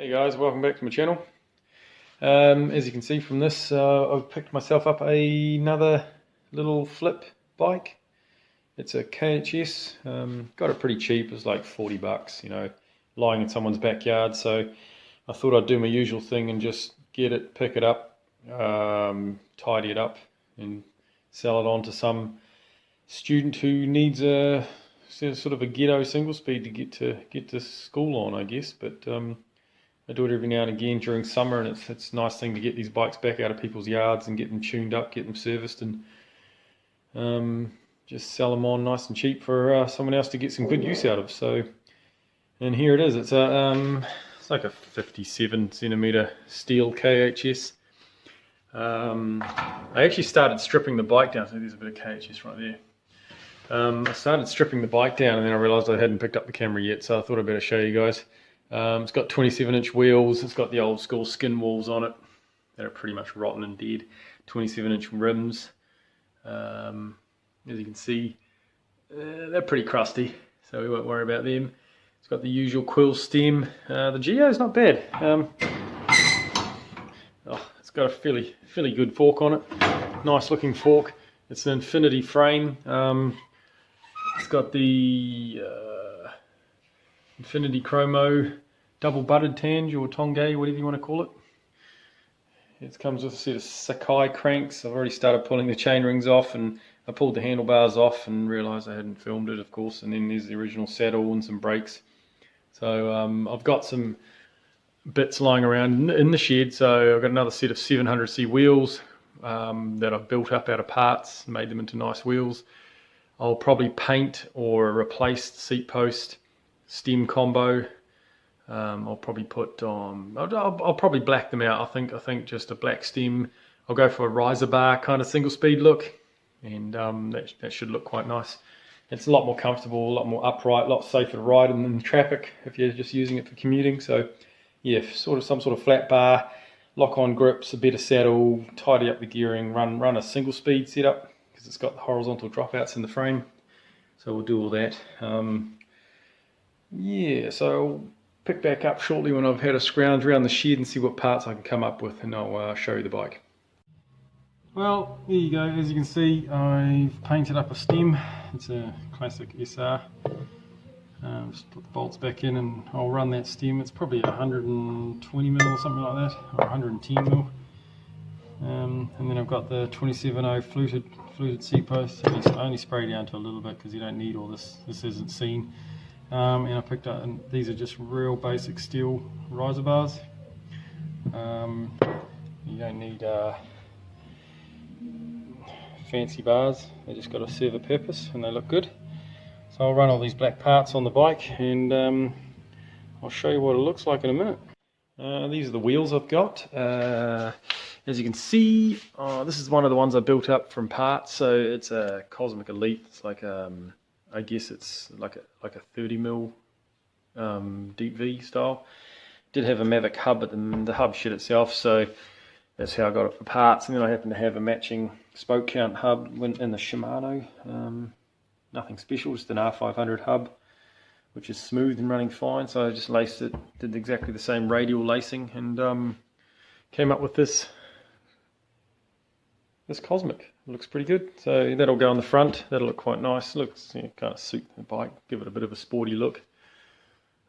Hey guys, welcome back to my channel. As you can see from this, I've picked myself up another little flip bike. It's a KHS, got it pretty cheap, it was like 40 bucks, you know, lying in someone's backyard. So I thought I'd do my usual thing and just get it, pick it up, tidy it up and sell it on to some student who needs a sort of a ghetto single speed to get to school on, I guess. But I do it every now and again during summer, and it's a nice thing to get these bikes back out of people's yards and get them tuned up, get them serviced, and just sell them on nice and cheap for someone else to get some good use out of. So, and here it is. It's like a 57 centimeter steel KHS. I actually started stripping the bike down. So there's a bit of KHS right there. I started stripping the bike down, and then I realised I hadn't picked up the camera yet, so I thought I'd better show you guys. It's got 27-inch wheels. It's got the old school skin walls on it that are pretty much rotten and dead. 27-inch rims. As you can see, they're pretty crusty, so we won't worry about them. It's got the usual quill stem. The Geo's not bad. It's got a fairly good fork on it. Nice looking fork. It's an infinity frame. It's got the Infinity Chromo double butted tange or tongay, whatever you want to call it. It comes with a set of Sakai cranks. I've already started pulling the chain rings off, and I pulled the handlebars off and realised I hadn't filmed it, of course. And then there's the original saddle and some brakes. So I've got some bits lying around in the shed. So I've got another set of 700C wheels that I've built up out of parts, made them into nice wheels. I'll probably paint or replace the seat post, stem combo. I'll probably put on. I'll probably black them out. I think just a black stem. I'll go for a riser bar kind of single speed look, and that should look quite nice. It's a lot more comfortable, a lot more upright, a lot safer to ride in traffic if you're just using it for commuting. So yeah, some sort of flat bar, lock-on grips, a better saddle, tidy up the gearing, run a single speed setup because it's got the horizontal dropouts in the frame. So we'll do all that. Yeah, so I'll pick back up shortly when I've had a scrounge around the shed and see what parts I can come up with, and I'll show you the bike. Well, there you go. As you can see, I've painted up a stem. It's a classic SR. Just put the bolts back in and I'll run that stem. It's probably 120 mil or something like that, or 110 mil. And then I've got the 27.0 fluted seat post. I only spray down to a little bit because you don't need all this. This isn't seen. And I picked up, and these are just real basic steel riser bars. You don't need fancy bars. They just got to serve a purpose, and they look good. So I'll run all these black parts on the bike, and I'll show you what it looks like in a minute. These are the wheels I've got. As you can see, this is one of the ones I built up from parts. So it's a Cosmic Elite. It's like I guess it's like a 30 mil deep V style. Did have a Mavic hub, but the hub shit itself, so that's how I got it for parts. And then I happen to have a matching spoke count hub in the Shimano. Nothing special, just an R500 hub, which is smooth and running fine. So I just laced it, did exactly the same radial lacing, and came up with this Cosmic. It looks pretty good. So that'll go on the front. That'll look quite nice. Looks, kind of suit the bike, give it a bit of a sporty look.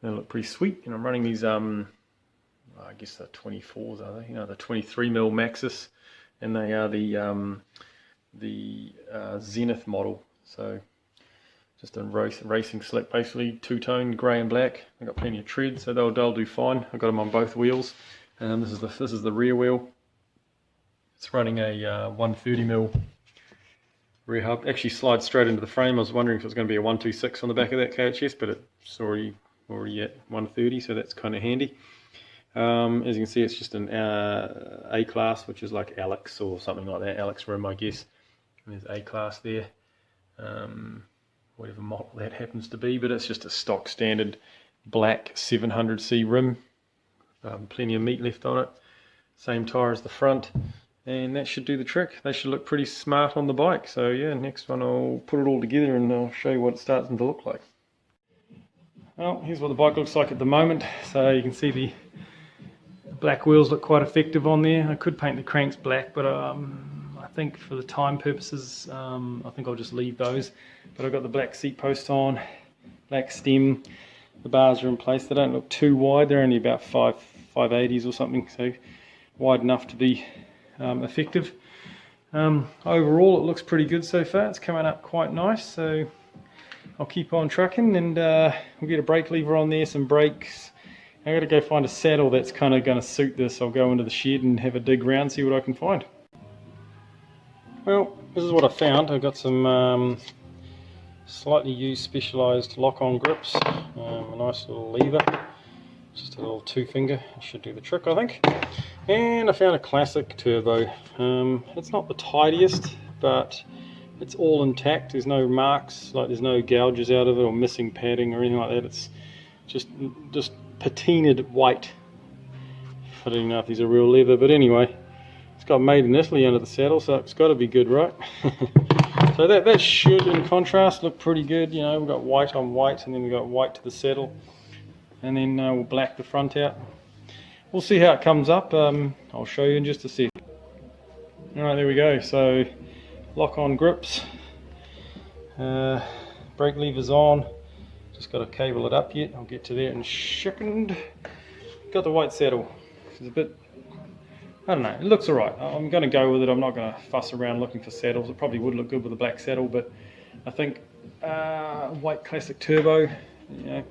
That'll look pretty sweet. And I'm running these I guess they're 24s, are they? You know, the 23 mil Maxxis, and they are the Zenith model. So just a racing slick, basically two-tone grey and black. I've got plenty of tread, so they'll do fine. I've got them on both wheels. This is the rear wheel. It's running a 130 mil rear hub. Actually slides straight into the frame. I was wondering if it was going to be a 126 on the back of that KHS, but it's already at 130, so that's kind of handy. As you can see, it's just an A class, which is like Alex or something like that. Alex rim, I guess. And there's A class there. Whatever model that happens to be, but it's just a stock standard black 700C rim. Plenty of meat left on it. Same tyre as the front. And that should do the trick. They should look pretty smart on the bike. So yeah, next one I'll put it all together and I'll show you what it starts to look like. Well, here's what the bike looks like at the moment. So you can see black wheels look quite effective on there. I could paint the cranks black, but I think for the time purposes, I think I'll just leave those. But I've got the black seat post on, black stem. The bars are in place. They don't look too wide. They're only about 580s or something, so wide enough to be effective. Overall, it looks pretty good so far. It's coming up quite nice, so I'll keep on trucking, and we'll get a brake lever on there, some brakes. I've got to go find a saddle that's kind of going to suit this. I'll go into the shed and have a dig around, see what I can find. Well, this is what I found. I've got some slightly used specialised lock-on grips, a nice little lever, just a little 2-finger, should do the trick I think. And I found a classic turbo. It's not the tidiest, but it's all intact. There's no marks, like there's no gouges out of it or missing padding or anything like that. It's just patinaed white. I don't know if these are real leather, but anyway, it's got made in Italy under the saddle, so it's got to be good, right? So that should, in contrast, look pretty good. You know, we've got white on white, and then we've got white to the saddle, and then we'll black the front out. We'll see how it comes up. I'll show you in just a sec. Alright, there we go. So lock-on grips, brake levers on. Just got to cable it up yet. I'll get to that in a second. Got the white saddle. It's a bit, I don't know, it looks alright. I'm going to go with it. I'm not going to fuss around looking for saddles. It probably would look good with a black saddle, but I think white classic turbo, you know,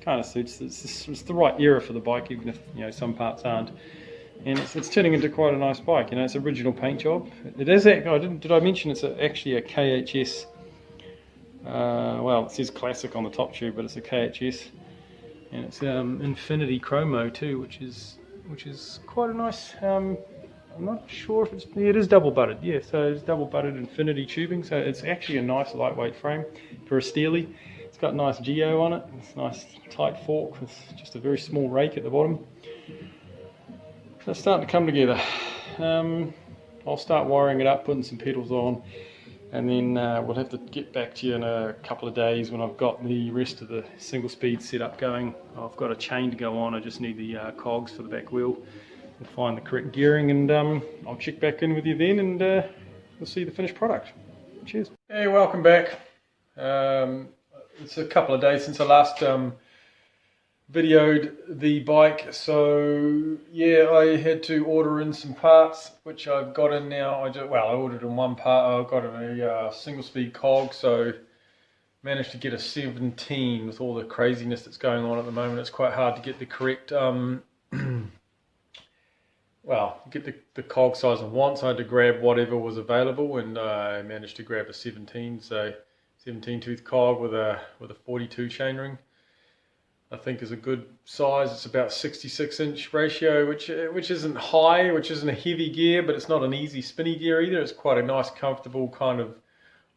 kind of suits. It's the right era for the bike, even if, you know, some parts aren't. And it's turning into quite a nice bike. You know, it's original paint job. It is. Did I mention it's actually a KHS? Well, it says classic on the top tube, but it's a KHS, and it's Infinity Chromo too, which is quite a nice. I'm not sure if it is double butted. Yeah, so it's double butted Infinity tubing. So it's actually a nice lightweight frame for a Steely. It's got nice geo on it. It's a nice tight fork with just a very small rake at the bottom. So it's starting to come together. I'll start wiring it up, putting some pedals on, and then we'll have to get back to you in a couple of days when I've got the rest of the single speed setup going. I've got a chain to go on. I just need the cogs for the back wheel and find the correct gearing, and I'll check back in with you then, and we'll see the finished product. Cheers. Hey, welcome back. It's a couple of days since I last videoed the bike, so yeah, I had to order in some parts, which I've got in now. I ordered in one part. I've got a single speed cog, so managed to get a 17 with all the craziness that's going on at the moment. It's quite hard to get the correct get the cog size I want, so I had to grab whatever was available, and I managed to grab a 17, so 17 tooth cog with a 42 chainring. I think is a good size. It's about 66-inch ratio, which isn't high, which isn't a heavy gear, but it's not an easy spinny gear either. It's quite a nice, comfortable kind of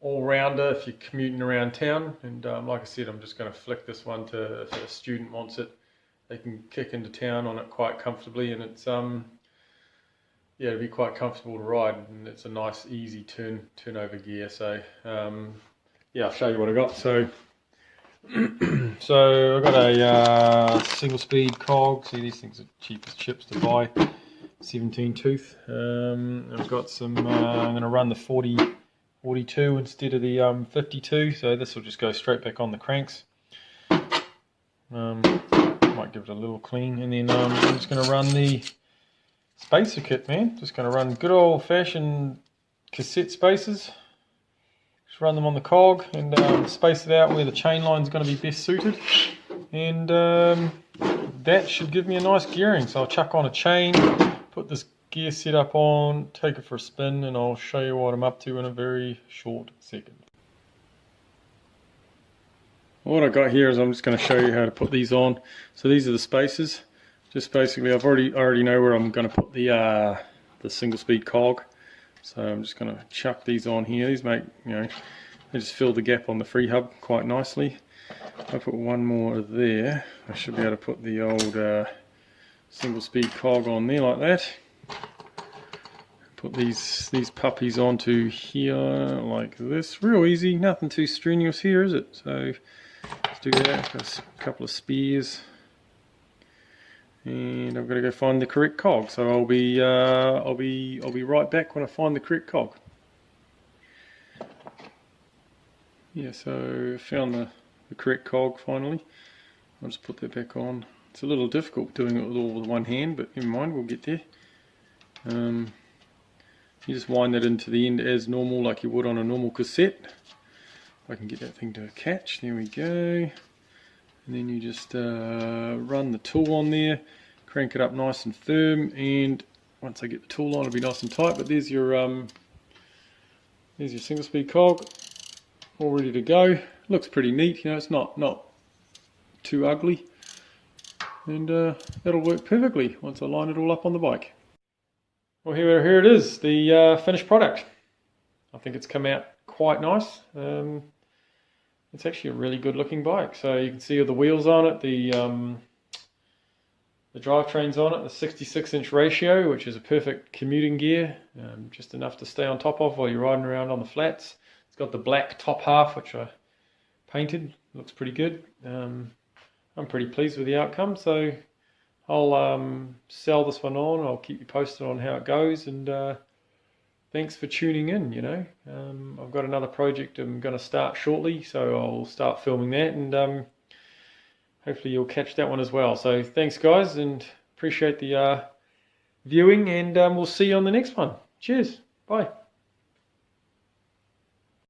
all-rounder if you're commuting around town. And like I said, I'm just going to flick this one to, if a student wants it, they can kick into town on it quite comfortably, and it's yeah, it'll be quite comfortable to ride, and it's a nice, easy turnover gear. So yeah, I'll show you what I got. So I've got a single speed cog. See, these things are cheap as chips to buy. 17 tooth. I've got some. I'm going to run the 42 instead of the 52. So this will just go straight back on the cranks. Might give it a little clean, and then I'm just going to run the spacer kit, man. Just going to run good old fashioned cassette spacers. Just run them on the cog and space it out where the chain line is going to be best suited, and that should give me a nice gearing. So I'll chuck on a chain, put this gear setup on, take it for a spin, and I'll show you what I'm up to in a very short second. What I got here is I'm just going to show you how to put these on. So these are the spacers. Just basically, I already know where I'm going to put the single speed cog. So I'm just going to chuck these on here. These make, you know, they just fill the gap on the free hub quite nicely. If I put one more there, I should be able to put the old single speed cog on there like that. Put these puppies onto here like this. Real easy, nothing too strenuous here, is it? So let's do that. Got a couple of spears. and I've got to go find the correct cog. So I'll be right back when I find the correct cog. Yeah, so I found the correct cog finally. I'll just put that back on. It's a little difficult doing it with all with one hand, but never mind, we'll get there. You just wind that into the end as normal, like you would on a normal cassette. If I can get that thing to catch, there we go. And then you just run the tool on there, crank it up nice and firm, and once I get the tool on, it'll be nice and tight. But there's your single speed cog, all ready to go. Looks pretty neat, you know, it's not too ugly, and that'll work perfectly once I line it all up on the bike. Well, here it is, the finished product. I think it's come out quite nice. It's actually a really good looking bike. So you can see all the wheels on it, the drivetrain's on it, the 66-inch ratio, which is a perfect commuting gear, just enough to stay on top of while you're riding around on the flats. It's got the black top half, which I painted. Looks pretty good. I'm pretty pleased with the outcome, so I'll sell this one on. I'll keep you posted on how it goes, and thanks for tuning in. You know, I've got another project I'm going to start shortly, so I'll start filming that, and hopefully you'll catch that one as well. So thanks guys, and appreciate the viewing, and we'll see you on the next one. Cheers, bye.